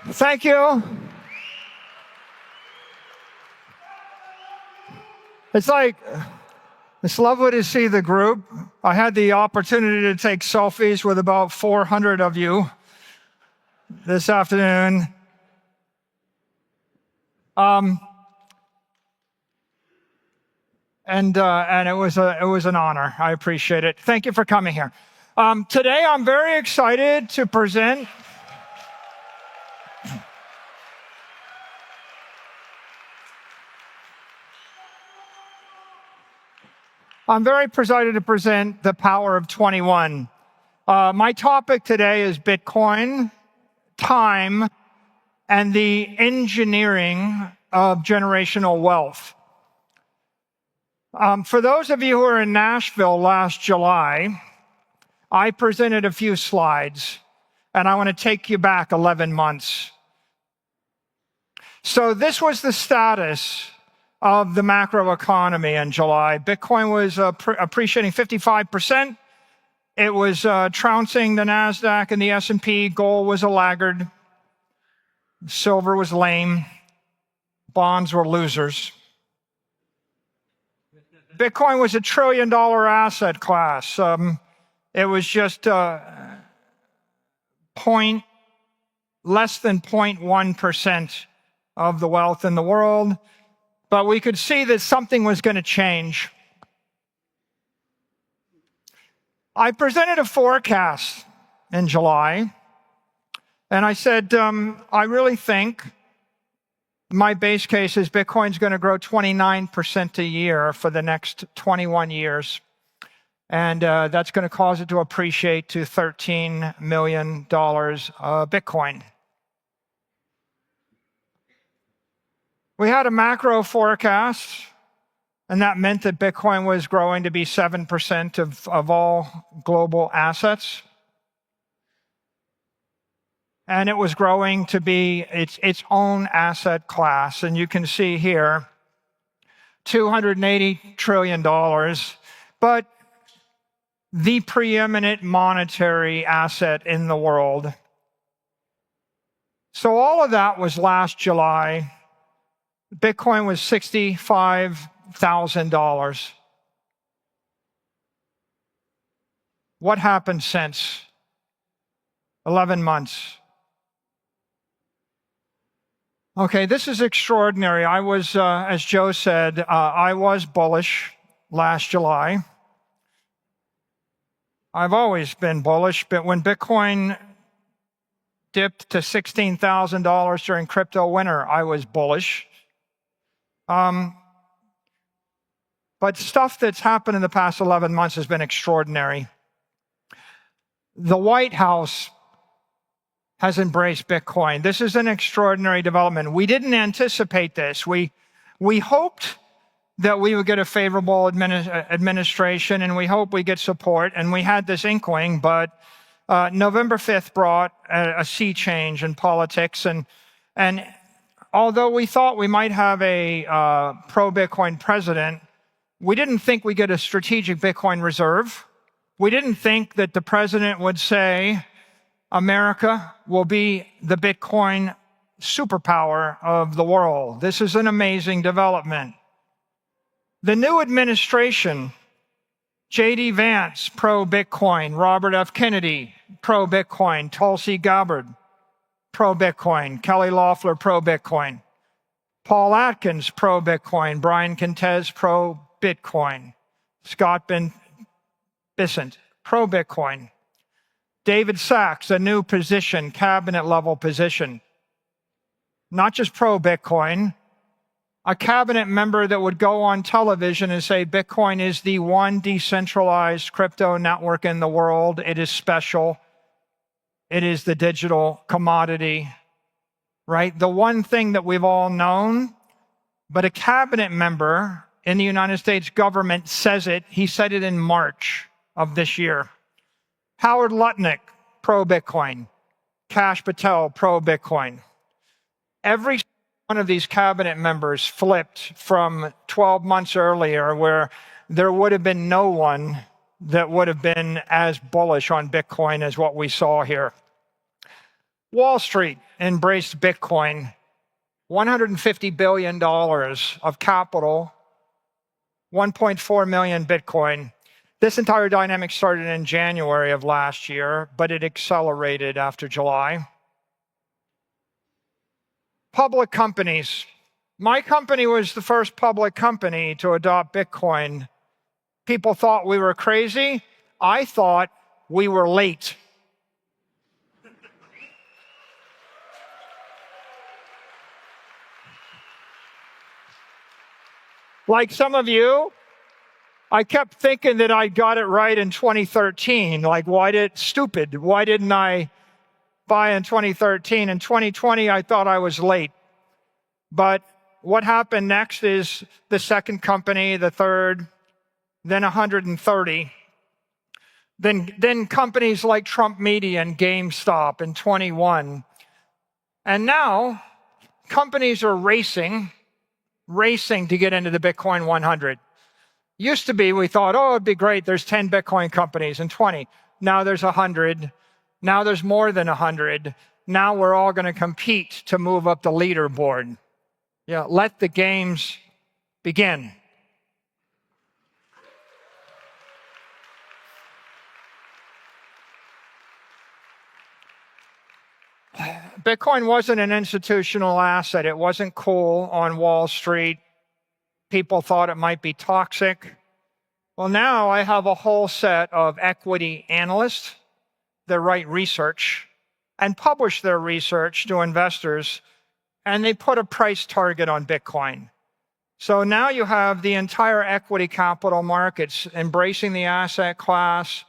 Thank you. It's lovely to see the group. I had the opportunity to take selfies with about 400 of you this afternoon. And it was an honor. I appreciate it. Thank you for coming here. Today, I'm very excited to present. I'm very excited to present the power of 21. My topic today is Bitcoin, time, and the engineering of generational wealth. For those of you who were in Nashville last July, I presented a few slides, and I want to take you back 11 months. So this was the status of the macroeconomy in July. Bitcoin was appreciating 55%. It was trouncing the NASDAQ and the S&P. Gold was a laggard. Silver was lame. Bonds were losers. Bitcoin was $1 trillion asset class. It was just less than 0.1% of the wealth in the world. But we could see that something was going to change. I presented a forecast in July, and I said, I really think my base case is Bitcoin's going to grow 29% a year for the next 21 years. And that's going to cause it to appreciate to $13 million Bitcoin. We had a macro forecast, and that meant that Bitcoin was growing to be 7% of all global assets. And it was growing to be its own asset class. And you can see here, $280 trillion, but the preeminent monetary asset in the world. So all of that was last July. Bitcoin was $65,000. What happened since? 11 months. Okay, this is extraordinary. I was, as Joe said, I was bullish last July. I've always been bullish, but when Bitcoin dipped to $16,000 during crypto winter, I was bullish. But stuff that's happened in the past 11 months has been extraordinary. The White House has embraced Bitcoin. This is an extraordinary development. We didn't anticipate this. We hoped that we would get a favorable administration, and we hope we get support, and we had this inkling, but November 5th brought a sea change in politics, and although we thought we might have a pro-Bitcoin president, we didn't think we'd get a strategic Bitcoin reserve. We didn't think that the president would say, America will be the Bitcoin superpower of the world. This is an amazing development. The new administration, J.D. Vance, pro-Bitcoin, Robert F. Kennedy, pro-Bitcoin, Tulsi Gabbard, pro-Bitcoin, Kelly Loeffler, pro-Bitcoin, Paul Atkins, pro-Bitcoin, Brian Kentez, pro-Bitcoin, Scott Bessent, pro-Bitcoin, David Sachs, a new position, cabinet-level position, not just pro-Bitcoin, a cabinet member that would go on television and say Bitcoin is the one decentralized crypto network in the world. It is special. It is the digital commodity, right? The one thing that we've all known, but a cabinet member in the United States government says it. He said it in March of this year. Howard Lutnick, pro-Bitcoin. Kash Patel, pro-Bitcoin. Every one of these cabinet members flipped from 12 months earlier, where there would have been no one that would have been as bullish on Bitcoin as what we saw here. Wall Street embraced Bitcoin. $150 billion of capital, 1.4 million Bitcoin. This entire dynamic started in January of last year, but it accelerated after July. Public companies. My company was the first public company to adopt Bitcoin. People thought we were crazy. I thought we were late. Like some of you, I kept thinking that I got it right in 2013. Like, why didn't I buy in 2013? In 2020, I thought I was late. But what happened next is the second company, the third, then 130. Then companies like Trump Media and GameStop in 21. And now companies are racing to get into the Bitcoin 100. Used to be, we thought, oh, it'd be great. There's 10 Bitcoin companies and 20. Now there's 100. Now there's more than 100. Now we're all going to compete to move up the leaderboard. Yeah, let the games begin. Bitcoin wasn't an institutional asset. It wasn't cool on Wall Street. People thought it might be toxic. Well, now I have a whole set of equity analysts that write research and publish their research to investors, and they put a price target on Bitcoin. So now you have the entire equity capital markets embracing the asset class,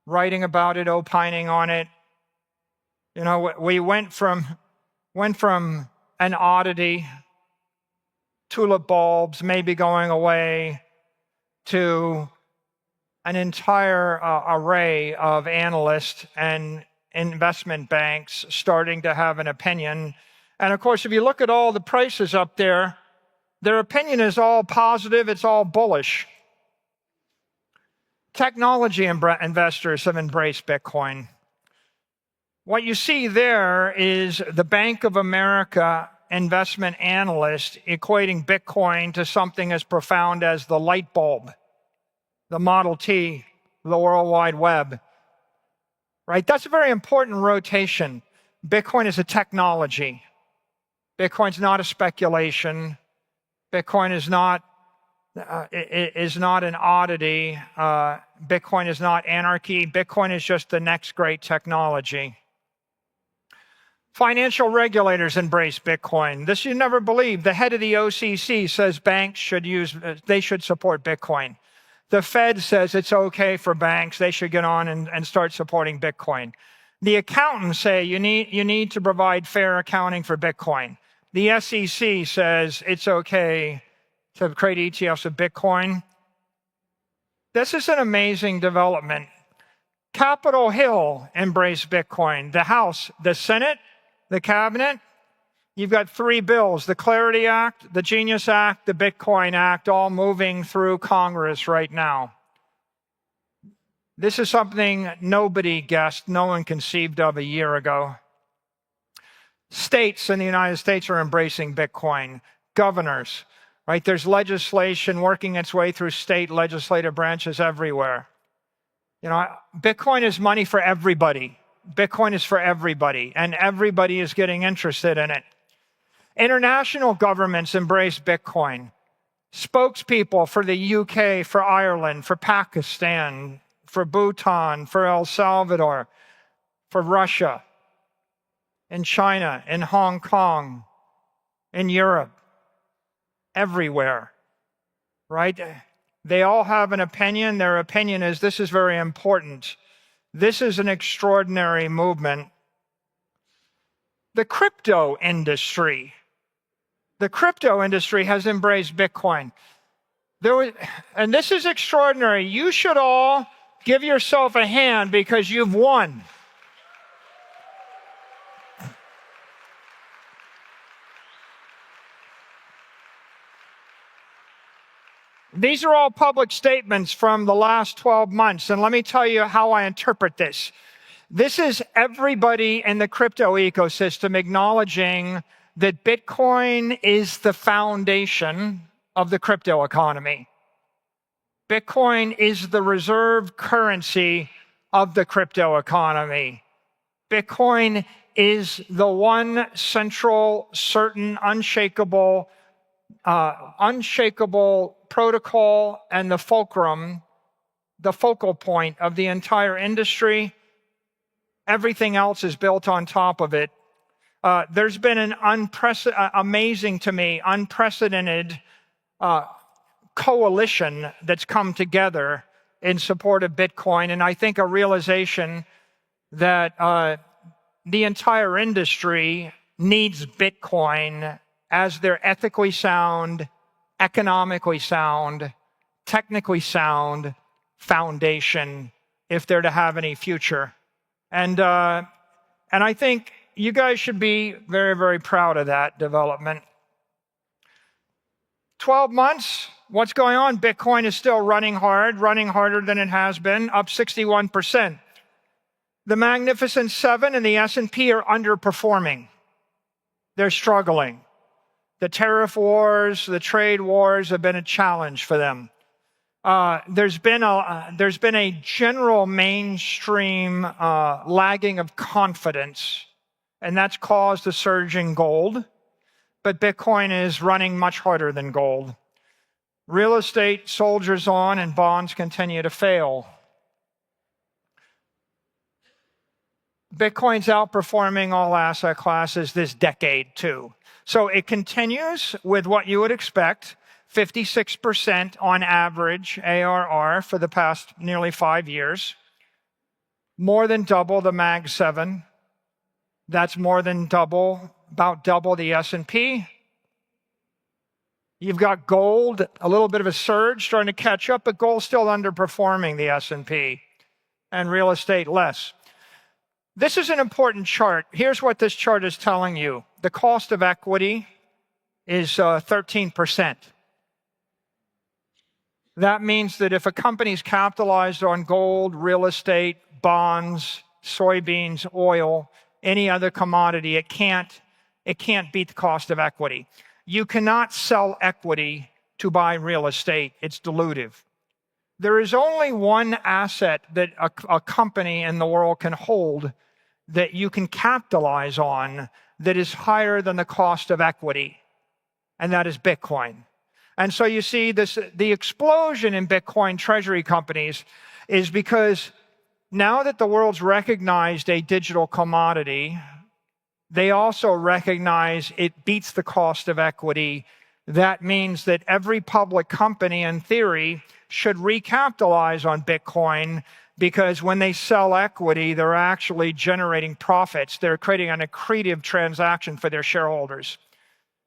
writing about it, opining on it. You know, we went from an oddity, tulip bulbs maybe going away, to an entire array of analysts and investment banks starting to have an opinion. And of course, if you look at all the prices up there, their opinion is all positive, it's all bullish. Technology investors have embraced Bitcoin. What you see there is the Bank of America investment analyst equating Bitcoin to something as profound as the light bulb, the Model T, the World Wide Web. Right? That's a very important rotation. Bitcoin is a technology. Bitcoin's not a speculation. Bitcoin is not an oddity. Bitcoin is not anarchy. Bitcoin is just the next great technology. Financial regulators embrace Bitcoin. This you never believe. The head of the OCC says banks should support Bitcoin. The Fed says it's okay for banks. They should get on and start supporting Bitcoin. The accountants say you need to provide fair accounting for Bitcoin. The SEC says it's okay to create ETFs of Bitcoin. This is an amazing development. Capitol Hill embraced Bitcoin. The House, the Senate, the Cabinet, you've got three bills, the Clarity Act, the Genius Act, the Bitcoin Act, all moving through Congress right now. This is something nobody guessed, no one conceived of a year ago. States in the United States are embracing Bitcoin. Governors, right? There's legislation working its way through state legislative branches everywhere. You know, Bitcoin is money for everybody. Bitcoin is for everybody, and everybody is getting interested in it. International governments embrace Bitcoin. Spokespeople for the UK, for Ireland, for Pakistan, for Bhutan, for El Salvador, for Russia, in China, in Hong Kong, in Europe, everywhere, right? They all have an opinion. Their opinion is this is very important. This is an extraordinary movement. The crypto industry has embraced Bitcoin. And this is extraordinary. You should all give yourself a hand because you've won. These are all public statements from the last 12 months, and let me tell you how I interpret this. This is everybody in the crypto ecosystem acknowledging that Bitcoin is the foundation of the crypto economy. Bitcoin is the reserve currency of the crypto economy. Bitcoin is the one central, certain, unshakable protocol and the fulcrum, the focal point of the entire industry. Everything else is built on top of it. There's been an unprecedented coalition that's come together in support of Bitcoin, and I think a realization that the entire industry needs Bitcoin as their ethically sound, economically sound, technically sound foundation if they're to have any future. And I think you guys should be very, very proud of that development. 12 months, what's going on? Bitcoin is still running hard, running harder than it has been, up 61%. The Magnificent Seven and the S&P are underperforming. They're struggling. The tariff wars, the trade wars have been a challenge for them. There's been a general mainstream lagging of confidence, and that's caused a surge in gold. But Bitcoin is running much harder than gold. Real estate soldiers on, and bonds continue to fail. Bitcoin's outperforming all asset classes this decade, too. So it continues with what you would expect, 56% on average ARR for the past nearly 5 years. More than double the Mag 7. That's more than double, about double the S&P. You've got gold, a little bit of a surge starting to catch up, but gold's still underperforming the S&P, and real estate less. This is an important chart. Here's what this chart is telling you. The cost of equity is 13%. That means that if a company's capitalized on gold, real estate, bonds, soybeans, oil, any other commodity, it can't beat the cost of equity. You cannot sell equity to buy real estate. It's dilutive. There is only one asset that a company in the world can hold that you can capitalize on that is higher than the cost of equity, and that is Bitcoin. And so you see the explosion in Bitcoin treasury companies is because now that the world's recognized a digital commodity, they also recognize it beats the cost of equity. That means that every public company, in theory, should recapitalize on Bitcoin, because when they sell equity, they're actually generating profits. They're creating an accretive transaction for their shareholders,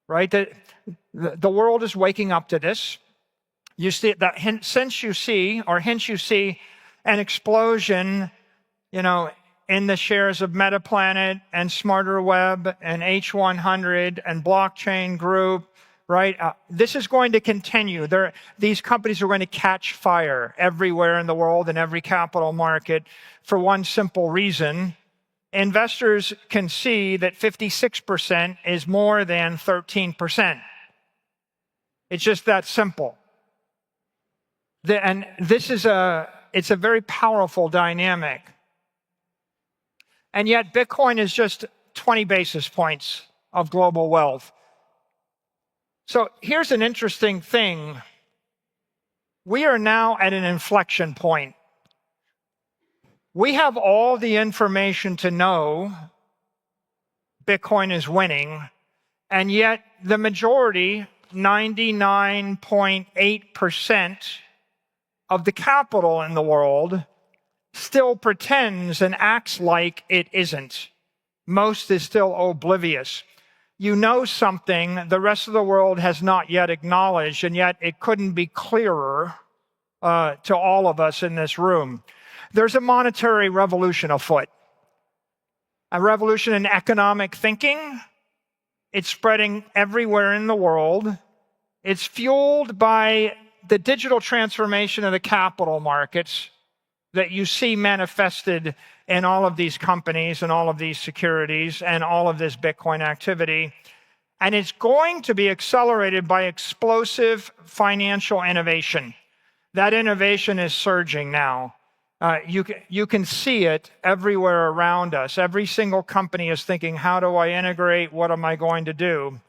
right? The world is waking up to this. You see that hence you see an explosion, in the shares of Metaplanet and SmarterWeb and H100 and Blockchain Group, right? This is going to continue. These companies are going to catch fire everywhere in the world, in every capital market, for one simple reason. Investors can see that 56% is more than 13%. It's just that simple. And this is it's a very powerful dynamic. And yet Bitcoin is just 20 basis points of global wealth. So here's an interesting thing. We are now at an inflection point. We have all the information to know Bitcoin is winning, and yet the majority, 99.8% of the capital in the world, still pretends and acts like it isn't. Most is still oblivious. You know something the rest of the world has not yet acknowledged, and yet it couldn't be clearer to all of us in this room. There's a monetary revolution afoot, a revolution in economic thinking. It's spreading everywhere in the world. It's fueled by the digital transformation of the capital markets. that you see manifested in all of these companies and all of these securities and all of this Bitcoin activity. And it's going to be accelerated by explosive financial innovation. That innovation is surging now. You can see it everywhere around us. Every single company is thinking, how do I integrate? What am I going to do?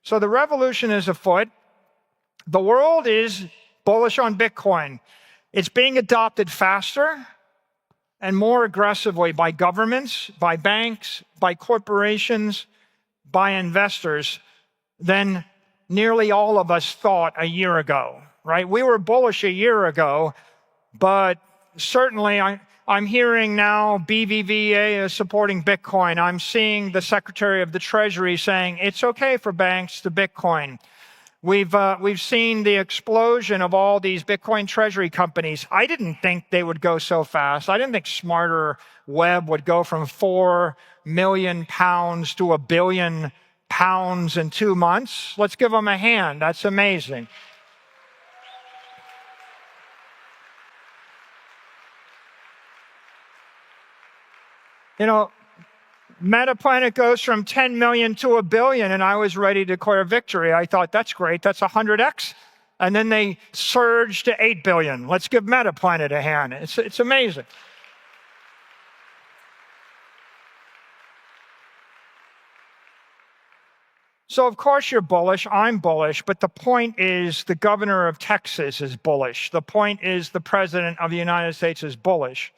So the revolution is afoot. The world is bullish on Bitcoin. It's being adopted faster and more aggressively by governments, by banks, by corporations, by investors than nearly all of us thought a year ago, right? We were bullish a year ago, but certainly I'm hearing now BBVA is supporting Bitcoin. I'm seeing the Secretary of the Treasury saying it's okay for banks to Bitcoin. We've seen the explosion of all these Bitcoin treasury companies. I didn't think they would go so fast. I didn't think Smarter Web would go from £4 million to £1 billion in 2 months. Let's give them a hand. That's amazing. You know, Metaplanet goes from 10 million to $1 billion, and I was ready to declare victory. I thought, that's great, that's 100x. And then they surged to 8 billion. Let's give Metaplanet a hand. It's amazing. So of course you're bullish, I'm bullish, but the point is the governor of Texas is bullish. The point is the president of the United States is bullish.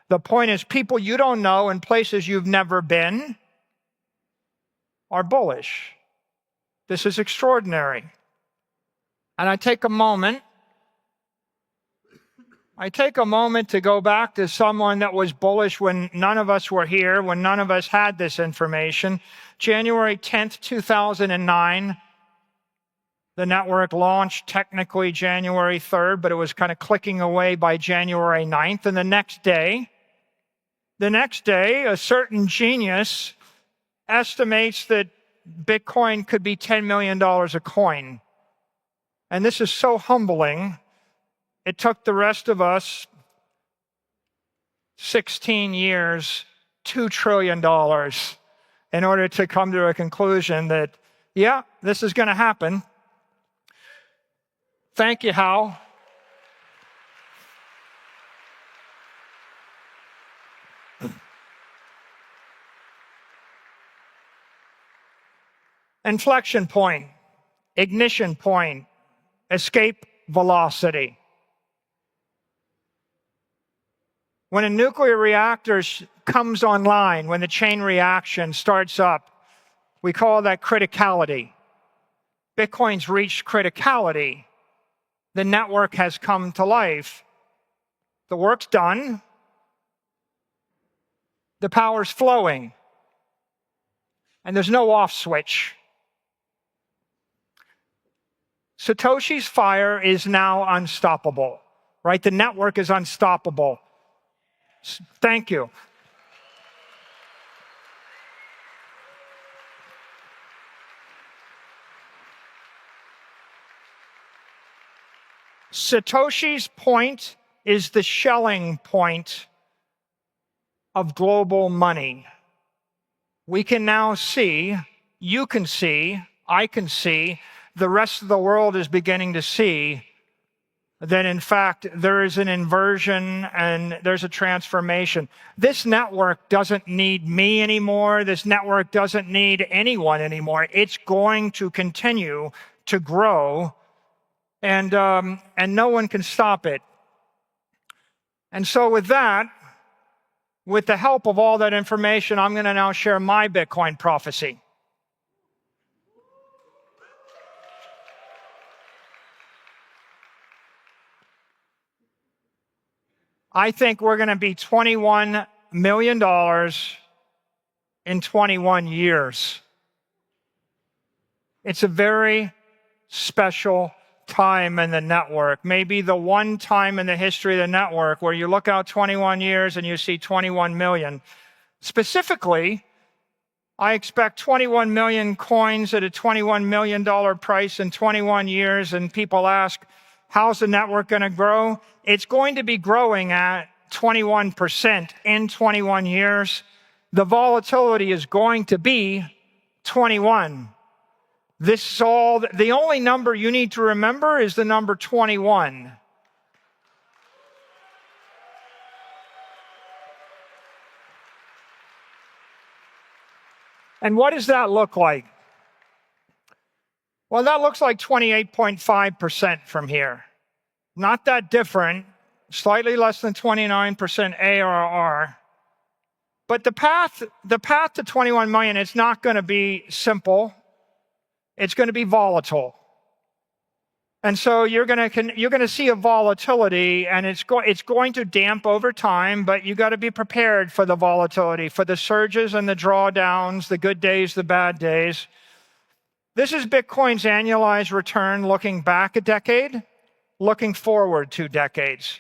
The point is people you don't know in places you've never been are bullish. This is extraordinary. And I take a moment to go back to someone that was bullish when none of us were here, when none of us had this information. January 10th, 2009, the network launched technically January 3rd, but it was kind of clicking away by January 9th. And the next day, a certain genius estimates that Bitcoin could be $10 million a coin. And this is so humbling. It took the rest of us 16 years, $2 trillion in order to come to a conclusion that, yeah, this is going to happen. Thank you, Hal. Inflection point, ignition point, escape velocity. When a nuclear reactor comes online, when the chain reaction starts up, we call that criticality. Bitcoin's reached criticality. The network has come to life. The work's done. The power's flowing. And there's no off switch. Satoshi's fire is now unstoppable, right? The network is unstoppable. Thank you. Satoshi's point is the Schelling point of global money. We can now see, you can see, I can see, the rest of the world is beginning to see that in fact there is an inversion and there's a transformation. This network doesn't need me anymore. This network doesn't need anyone anymore. It's going to continue to grow, and no one can stop it. And so with that, with the help of all that information, I'm going to now share my Bitcoin prophecy. I think we're going to be $21 million in 21 years. It's a very special time in the network. Maybe the one time in the history of the network where you look out 21 years and you see 21 million. Specifically, I expect 21 million coins at a $21 million price in 21 years, and people ask, how's the network going to grow? It's going to be growing at 21% in 21 years, the volatility is going to be 21. This is all, the only number you need to remember is the number 21. And what does that look like? Well, that looks like 28.5% from here. Not that different, slightly less than 29% ARR. But the path to 21 million is not going to be simple. It's going to be volatile. And so you're going to see a volatility, and it's going to damp over time, but you got to be prepared for the volatility, for the surges and the drawdowns, the good days, the bad days. This is Bitcoin's annualized return looking back a decade, looking forward 2 decades.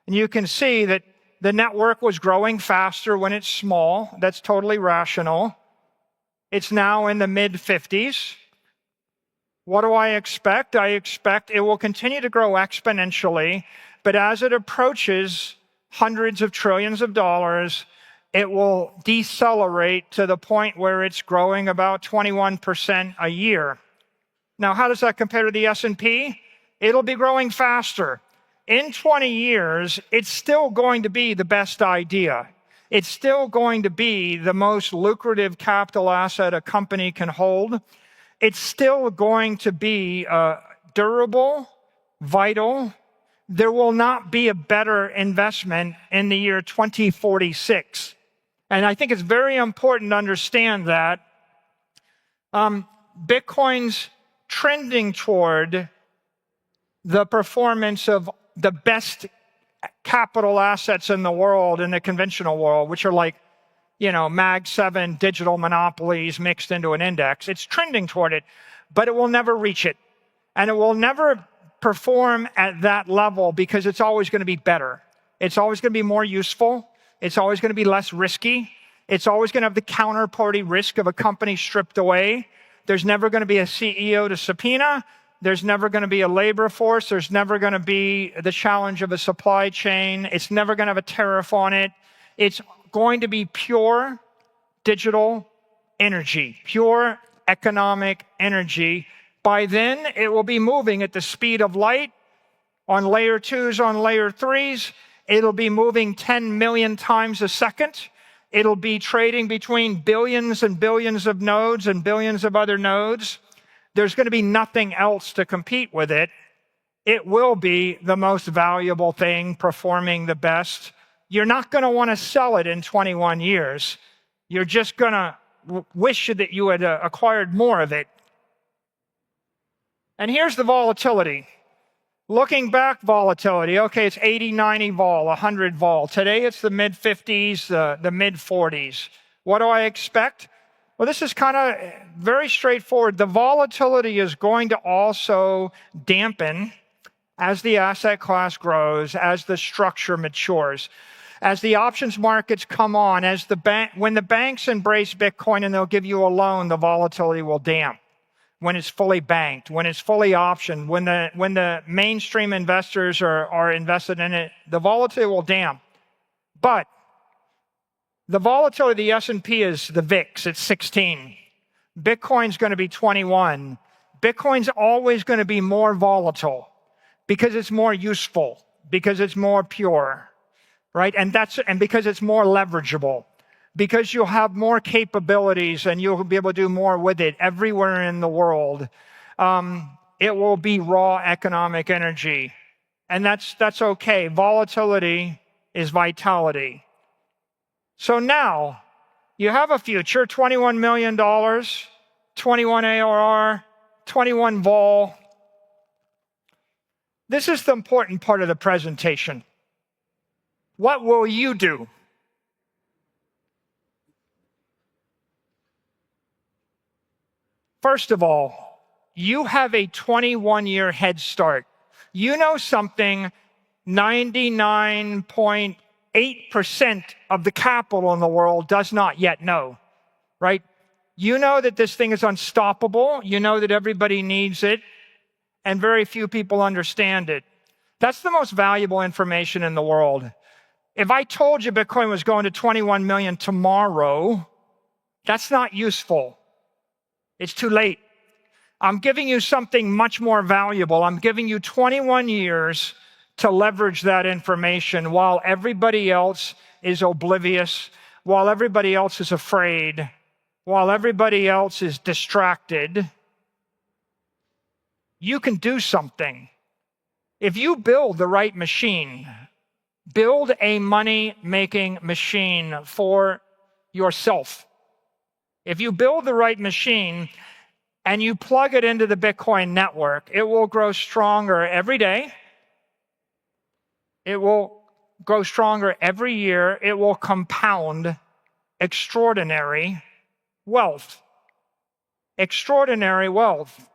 And you can see that the network was growing faster when it's small. That's totally rational. It's now in the mid-50s. What do I expect? I expect it will continue to grow exponentially, but as it approaches hundreds of trillions of dollars, it will decelerate to the point where it's growing about 21% a year. Now, how does that compare to the S&P? It'll be growing faster. In 20 years, it's still going to be the best idea. It's still going to be the most lucrative capital asset a company can hold. It's still going to be durable, vital. There will not be a better investment in the year 2046. And I think it's very important to understand that Bitcoin's trending toward the performance of the best capital assets in the world, in the conventional world, which are like, Mag 7 digital monopolies mixed into an index. It's trending toward it, but it will never reach it. And it will never perform at that level because it's always going to be better. It's always going to be more useful. It's always going to be less risky. It's always going to have the counterparty risk of a company stripped away. There's never going to be a CEO to subpoena. There's never going to be a labor force. There's never going to be the challenge of a supply chain. It's never going to have a tariff on it. It's going to be pure digital energy, pure economic energy. By then, it will be moving at the speed of light on layer 2s, on layer 3s. It'll be moving 10 million times a second. It'll be trading between billions and billions of nodes and billions of other nodes. There's going to be nothing else to compete with it. It will be the most valuable thing, performing the best. You're not going to want to sell it in 21 years. You're just going to wish that you had acquired more of it. And here's the volatility. Looking back, volatility. Okay, it's 80, 90 vol, 100 vol. Today, it's the mid-50s, the mid-40s. What do I expect? Well, this is kind of very straightforward. The volatility is going to also dampen as the asset class grows, as the structure matures, as the options markets come on, when the banks embrace Bitcoin and they'll give you a loan, the volatility will damp. When it's fully banked, when it's fully optioned, when the mainstream investors are invested in it, the volatility will damp. But the volatility of the S&P is the VIX, it's 16. Bitcoin's going to be 21. Bitcoin's always going to be more volatile because it's more useful, because it's more pure, right? And because it's more leverageable, because you'll have more capabilities and you'll be able to do more with it everywhere in the world. It will be raw economic energy. And that's okay. Volatility is vitality. So now you have a future, $21 million, 21 ARR, 21 vol. This is the important part of the presentation. What will you do? First of all, you have a 21-year head start. You know something 99.8% of the capital in the world does not yet know, right? You know that this thing is unstoppable. You know that everybody needs it, and very few people understand it. That's the most valuable information in the world. If I told you Bitcoin was going to 21 million tomorrow, that's not useful. It's too late. I'm giving you something much more valuable. I'm giving you 21 years to leverage that information while everybody else is oblivious, while everybody else is afraid, while everybody else is distracted. You can do something. If you build the right machine, build a money-making machine for yourself. If you build the right machine and you plug it into the Bitcoin network, it will grow stronger every day. It will grow stronger every year. It will compound extraordinary wealth. Extraordinary wealth.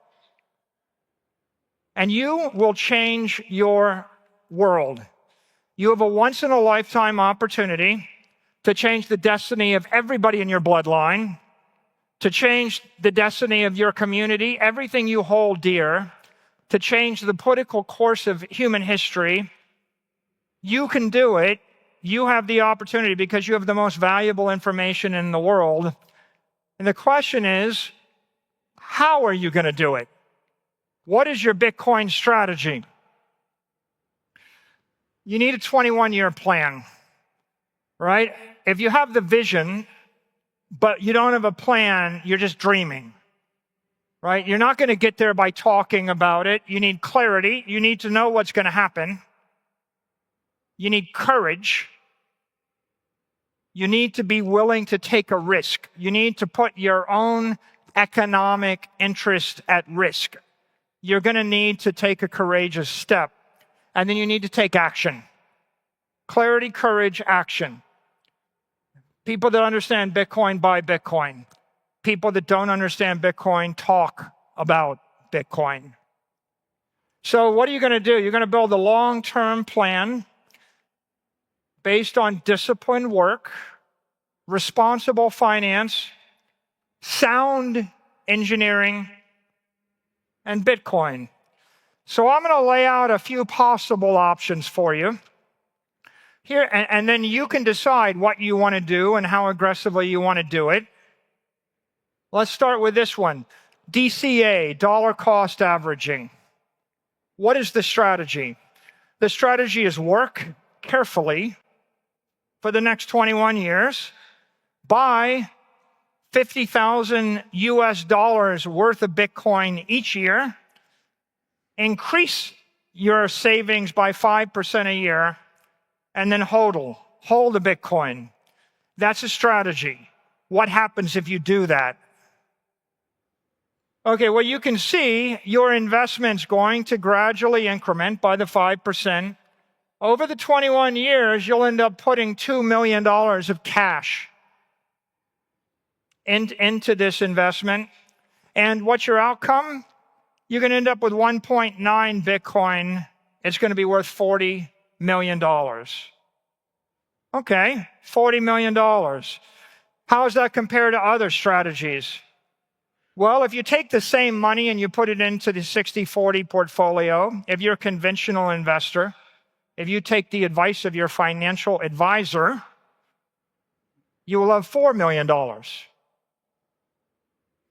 And you will change your world. You have a once-in-a-lifetime opportunity to change the destiny of everybody in your bloodline, to change the destiny of your community, everything you hold dear, to change the political course of human history. You can do it. You have the opportunity because you have the most valuable information in the world. And the question is, how are you going to do it? What is your Bitcoin strategy? You need a 21-year plan, right? If you have the vision, but you don't have a plan, you're just dreaming, right? You're not going to get there by talking about it. You need clarity. You need to know what's going to happen. You need courage. You need to be willing to take a risk. You need to put your own economic interest at risk. You're going to need to take a courageous step. And then you need to take action. Clarity, courage, action. People that understand Bitcoin buy Bitcoin. People that don't understand Bitcoin talk about Bitcoin. So what are you going to do? You're going to build a long-term plan based on disciplined work, responsible finance, sound engineering, and Bitcoin. So I'm going to lay out a few possible options for you here, and then you can decide what you want to do and how aggressively you want to do it. Let's start with this one. DCA, dollar cost averaging. What is the strategy? The strategy is work carefully for the next 21 years, buy 50,000 US dollars worth of Bitcoin each year, increase your savings by 5% a year, and then hold the Bitcoin. That's a strategy. What happens if you do that? Okay, well, you can see your investment's going to gradually increment by the 5%. Over the 21 years, you'll end up putting $2 million of cash into this investment. And what's your outcome? You're going to end up with 1.9 Bitcoin. It's going to be worth $40 million. Okay, $40 million. How does that compare to other strategies? Well, if you take the same money and you put it into the 60-40 portfolio, if you're a conventional investor, if you take the advice of your financial advisor, you will have $4 million.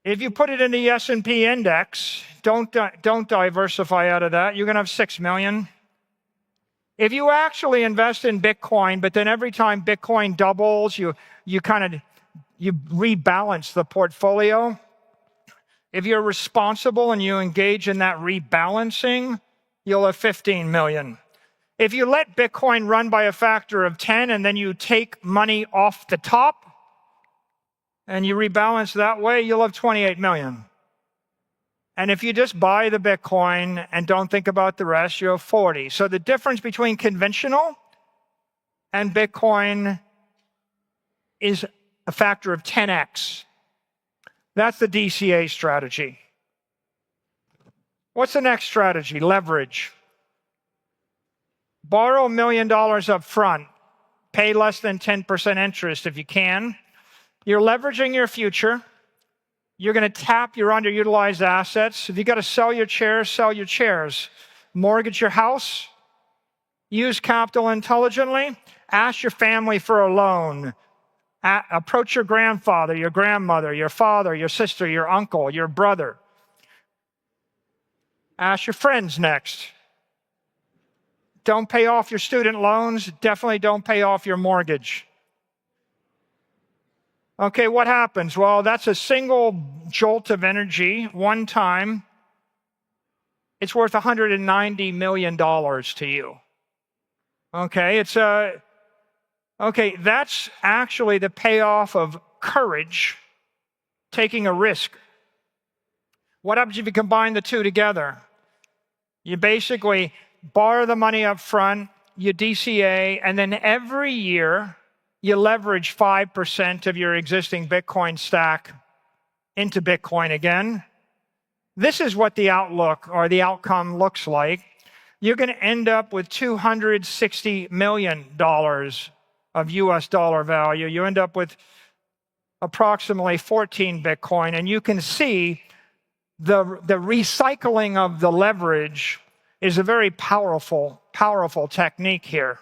If you put it in the S&P index, don't diversify out of that, you're going to have $6 million. If you actually invest in Bitcoin, but then every time Bitcoin doubles, you rebalance the portfolio. If you're responsible and you engage in that rebalancing, you'll have 15 million. If you let Bitcoin run by a factor of 10 and then you take money off the top and you rebalance that way, you'll have 28 million. And if you just buy the Bitcoin and don't think about the rest, you have 40. So the difference between conventional and Bitcoin is a factor of 10x. That's the DCA strategy. What's the next strategy? Leverage. Borrow $1 million up front. Pay less than 10% interest if you can. You're leveraging your future. You're going to tap your underutilized assets. If you got to sell your chairs, sell your chairs. Mortgage your house. Use capital intelligently. Ask your family for a loan. Approach your grandfather, your grandmother, your father, your sister, your uncle, your brother. Ask your friends next. Don't pay off your student loans. Definitely don't pay off your mortgage. Okay, what happens? Well, that's a single jolt of energy, one time. It's worth $190 million to you. Okay, that's actually the payoff of courage, taking a risk. What happens if you combine the two together? You basically borrow the money up front, you DCA, and then every year you leverage 5% of your existing Bitcoin stack into Bitcoin again. This is what the outlook or the outcome looks like. You're going to end up with $260 million of US dollar value. You end up with approximately 14 Bitcoin, and you can see the recycling of the leverage is a very powerful technique here.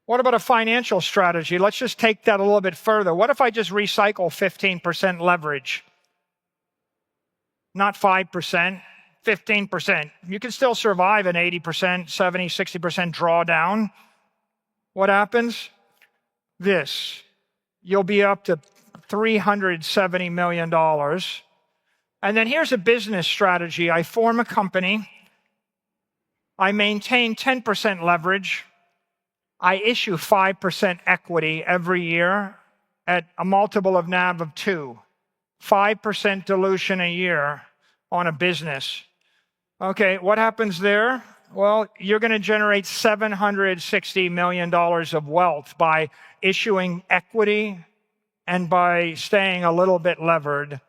What about a financial strategy? Let's just take that a little bit further. What if I just recycle 15% leverage? Not 5%, 15%. You can still survive an 80%, 70, 60% drawdown. What happens? This. You'll be up to $370 million. And then here's a business strategy. I form a company. I maintain 10% leverage. I issue 5% equity every year at a multiple of NAV of 2. 5% dilution a year on a business. Okay, what happens there? Well, you're going to generate $760 million of wealth by issuing equity and by staying a little bit levered.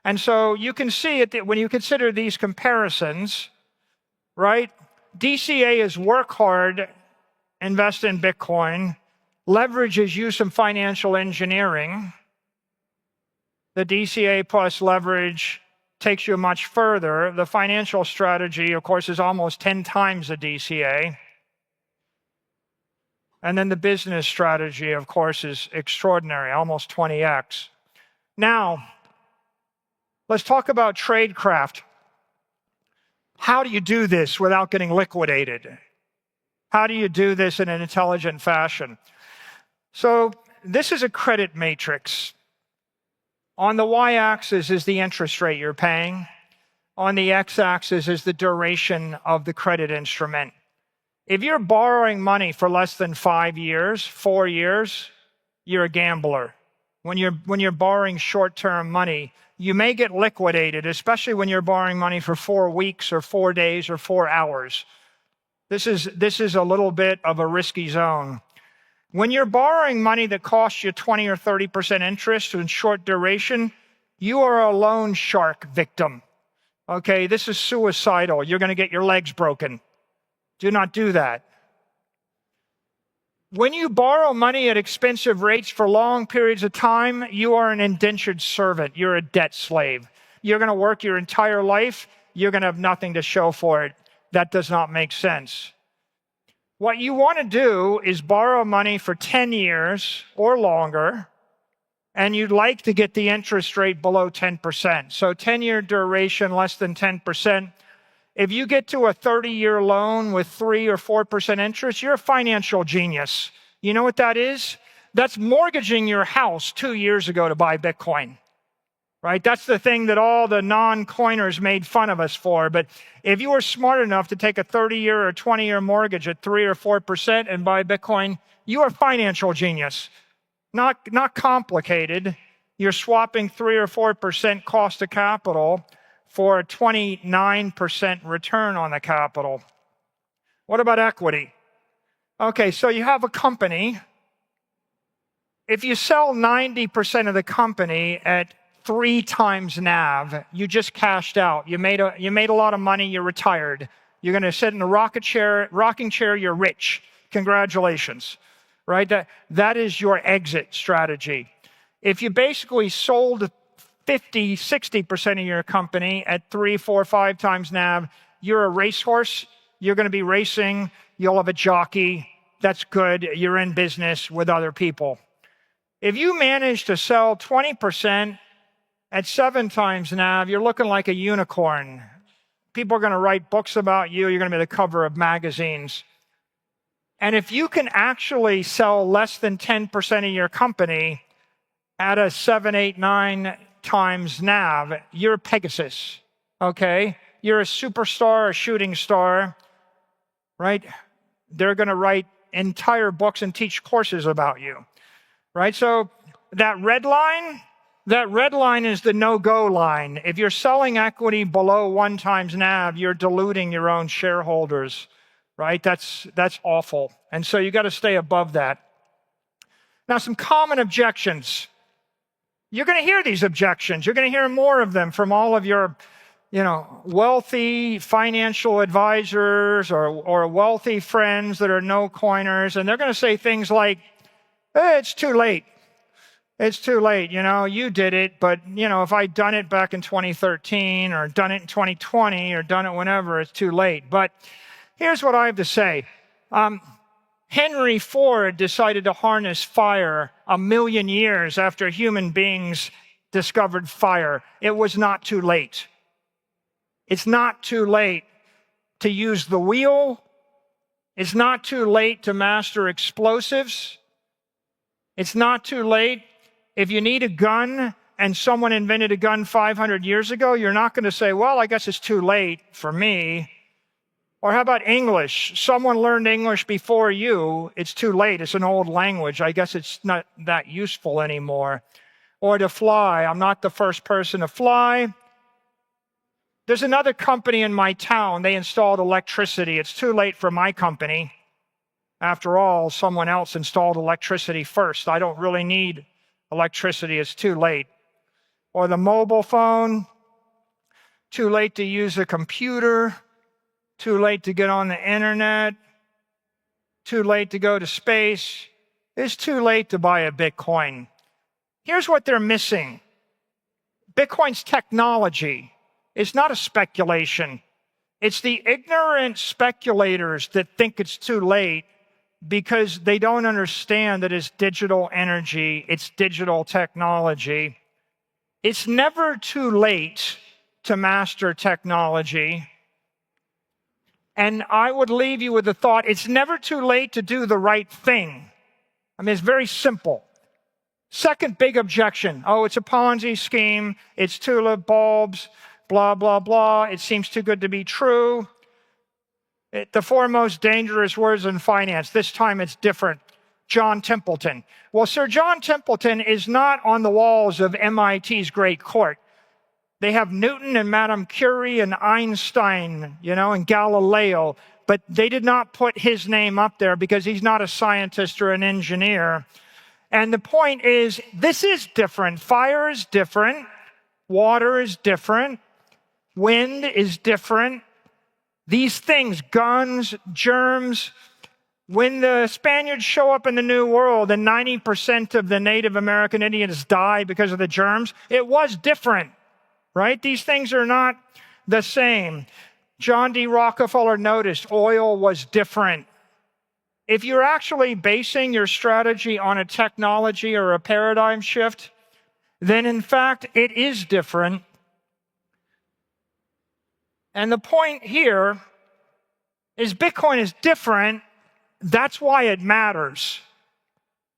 And so you can see it when you consider these comparisons, right? DCA is work hard, invest in Bitcoin. Leverage is use some financial engineering. The DCA plus leverage takes you much further. The financial strategy, of course, is almost 10 times the DCA. And then the business strategy, of course, is extraordinary, almost 20x. Now, let's talk about tradecraft. How do you do this without getting liquidated? How do you do this in an intelligent fashion? So this is a credit matrix. On the y-axis is the interest rate you're paying. On the x-axis is the duration of the credit instrument. If you're borrowing money for less than 5 years, 4 years, you're a gambler. When you're borrowing short-term money, you may get liquidated, especially when you're borrowing money for 4 weeks or 4 days or 4 hours. This is a little bit of a risky zone. When you're borrowing money that costs you 20 or 30% interest in short duration, you are a loan shark victim. Okay, this is suicidal. You're going to get your legs broken. Do not do that. When you borrow money at expensive rates for long periods of time, you are an indentured servant. You're a debt slave. You're going to work your entire life. You're going to have nothing to show for it. That does not make sense. What you want to do is borrow money for 10 years or longer, and you'd like to get the interest rate below 10%. So 10-year duration, less than 10%. If you get to a 30-year loan with 3 or 4% interest, you're a financial genius. You know what that is? That's mortgaging your house 2 years ago to buy Bitcoin. Right? That's the thing that all the non-coiners made fun of us for. But if you were smart enough to take a 30-year or 20-year mortgage at 3 or 4% and buy Bitcoin, you are a financial genius. Not complicated. You're swapping 3 or 4% cost of capital for a 29% return on the capital. What about equity? Okay, so you have a company. If you sell 90% of the company at 3 times NAV, you just cashed out. You made a lot of money, you're retired. You're going to sit in a rocking chair, you're rich. Congratulations. Right? That is your exit strategy. If you basically sold 50, 60% of your company at 3, 4, 5 times NAV, you're a racehorse. You're going to be racing. you'll have a jockey. That's good. You're in business with other people. If you manage to sell 20% at 7 times NAV, you're looking like a unicorn. People are going to write books about you. You're going to be the cover of magazines. And if you can actually sell less than 10% of your company at a 7, 8, 9 times NAV, you're Pegasus, okay? You're a superstar, a shooting star, right? They're going to write entire books and teach courses about you, right? So that red line is the no-go line. If you're selling equity below 1 times NAV, you're diluting your own shareholders, right? That's awful. And so you got to stay above that. Now, some common objections. You're going to hear these objections. You're going to hear more of them from all of your, wealthy financial advisors or wealthy friends that are no-coiners. And they're going to say things like, hey, it's too late. It's too late. You did it. But, if I'd done it back in 2013 or done it in 2020 or done it whenever, it's too late. But here's what I have to say. Henry Ford decided to harness fire 1 million years after human beings discovered fire. It was not too late. It's not too late to use the wheel. It's not too late to master explosives. It's not too late. If you need a gun and someone invented a gun 500 years ago, you're not going to say, well, I guess it's too late for me. Or how about English? Someone learned English before you. It's too late. It's an old language. I guess it's not that useful anymore. Or to fly. I'm not the first person to fly. There's another company in my town. They installed electricity. It's too late for my company. After all, someone else installed electricity first. I don't really need electricity. It's too late. Or the mobile phone. Too late to use a computer. Too late to get on the internet. Too late to go to space. It's too late to buy a Bitcoin. Here's what they're missing. Bitcoin's technology. It's not a speculation. It's the ignorant speculators that think it's too late because they don't understand that it's digital energy, it's digital technology. It's never too late to master technology. And I would leave you with the thought, it's never too late to do the right thing. It's very simple. Second big objection, it's a Ponzi scheme, it's tulip bulbs, blah, blah, blah. It seems too good to be true. The 4 most dangerous words in finance. This time it's different. John Templeton. Well, Sir John Templeton is not on the walls of MIT's great court. They have Newton and Madame Curie and Einstein, and Galileo, but they did not put his name up there because he's not a scientist or an engineer. And the point is, this is different. Fire is different. Water is different. Wind is different. These things, guns, germs, when the Spaniards show up in the New World and 90% of the Native American Indians die because of the germs, it was different, right? These things are not the same. John D. Rockefeller noticed oil was different. If you're actually basing your strategy on a technology or a paradigm shift, then in fact it is different. And the point here is Bitcoin is different. That's why it matters.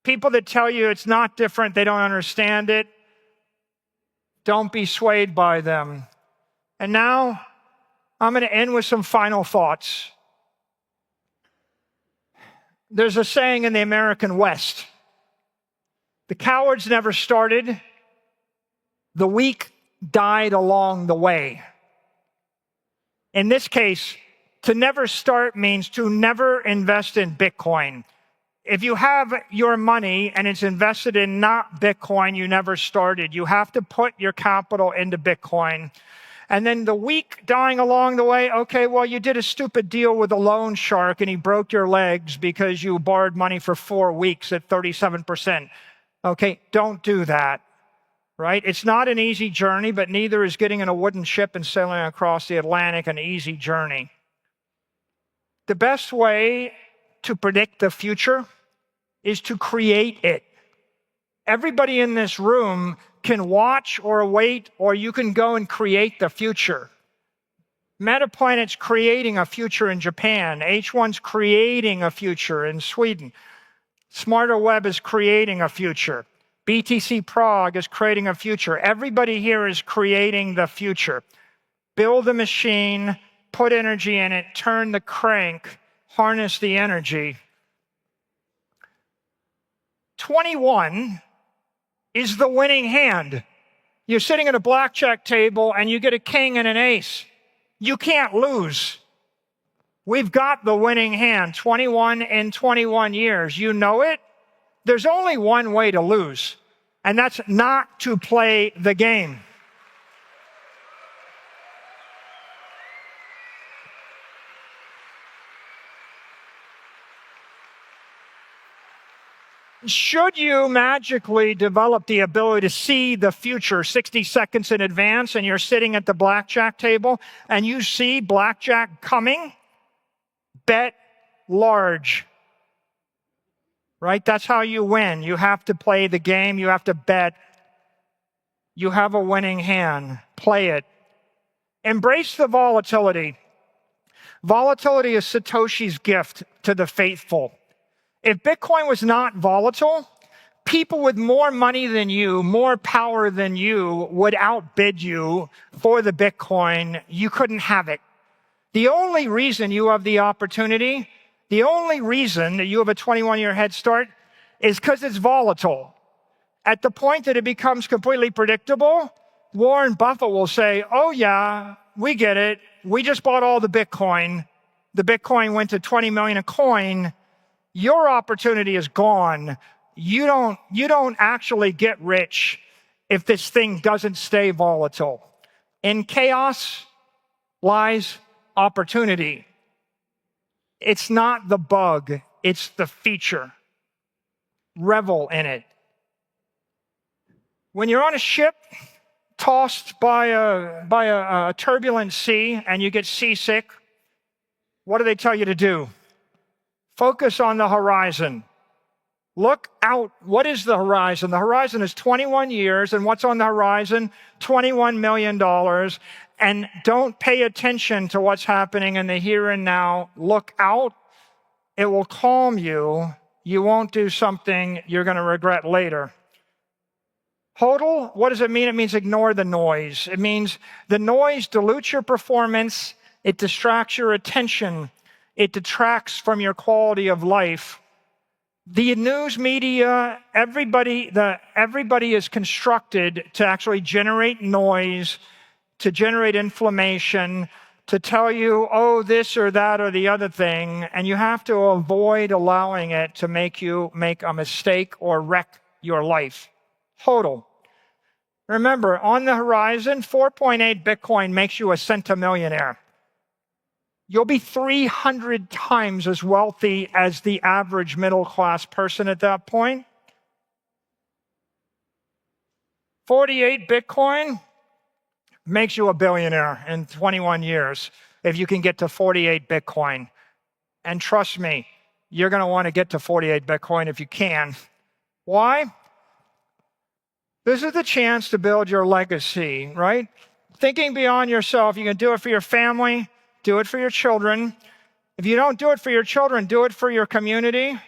People that tell you it's not different, they don't understand it, don't be swayed by them. And now I'm going to end with some final thoughts. There's a saying in the American West, the cowards never started, the weak died along the way. In this case, to never start means to never invest in Bitcoin. If you have your money and it's invested in not Bitcoin, you never started. You have to put your capital into Bitcoin. And then the weak dying along the way, okay, well, you did a stupid deal with a loan shark and he broke your legs because you borrowed money for 4 weeks at 37%. Okay, don't do that. Right? It's not an easy journey, but neither is getting in a wooden ship and sailing across the Atlantic an easy journey. The best way to predict the future is to create it. Everybody in this room can watch or wait, or you can go and create the future. Metaplanet's creating a future in Japan. H1's creating a future in Sweden. Smarter Web is creating a future. BTC Prague is creating a future. Everybody here is creating the future. Build a machine, put energy in it, turn the crank, harness the energy. 21 is the winning hand. You're sitting at a blackjack table and you get a king and an ace. You can't lose. We've got the winning hand, 21 in 21 years. You know it? There's only one way to lose, and that's not to play the game. Should you magically develop the ability to see the future 60 seconds in advance, and you're sitting at the blackjack table and you see blackjack coming, bet large. Right? That's how you win. You have to play the game. You have to bet. You have a winning hand. Play it. Embrace the volatility. Volatility is Satoshi's gift to the faithful. If Bitcoin was not volatile, people with more money than you, more power than you, would outbid you for the Bitcoin. You couldn't have it. The only reason you have the opportunity, the only reason that you have a 21-year head start is because it's volatile. At the point that it becomes completely predictable, Warren Buffett will say, oh yeah, we get it. We just bought all the Bitcoin. The Bitcoin went to 20 million a coin. Your opportunity is gone. You don't actually get rich if this thing doesn't stay volatile. In chaos lies opportunity. It's not the bug, it's the feature. Revel in it. When you're on a ship tossed by a turbulent sea and you get seasick, what do they tell you to do? Focus on the horizon. Look out. What is the horizon? The horizon is 21 years, and what's on the horizon? $21 million. And don't pay attention to what's happening in the here and now. Look out. It will calm you. You won't do something you're going to regret later. HODL, what does it mean? It means ignore the noise. It means the noise dilutes your performance. It distracts your attention. It detracts from your quality of life. The news media, everybody is constructed to actually generate noise, to generate inflammation, to tell you, oh, this or that or the other thing, and you have to avoid allowing it to make you make a mistake or wreck your life. HODL. Remember, on the horizon, 4.8 Bitcoin makes you a centimillionaire. You'll be 300 times as wealthy as the average middle-class person at that point. 48 Bitcoin makes you a billionaire in 21 years if you can get to 48 Bitcoin. And trust me, you're going to want to get to 48 Bitcoin if you can. Why? This is the chance to build your legacy, right? Thinking beyond yourself, you can do it for your family, do it for your children. If you don't do it for your children, do it for your community.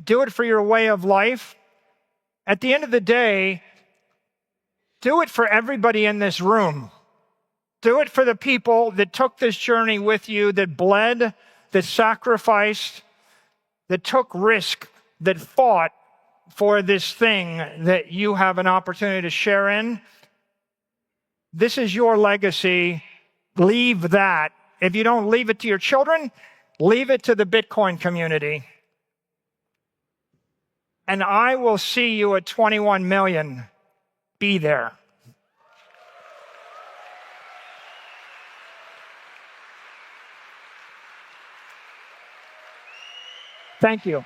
Do it for your way of life. At the end of the day, do it for everybody in this room. Do it for the people that took this journey with you, that bled, that sacrificed, that took risk, that fought for this thing that you have an opportunity to share in. This is your legacy. Leave that. If you don't leave it to your children, leave it to the Bitcoin community. And I will see you at 21 million. Be there. Thank you.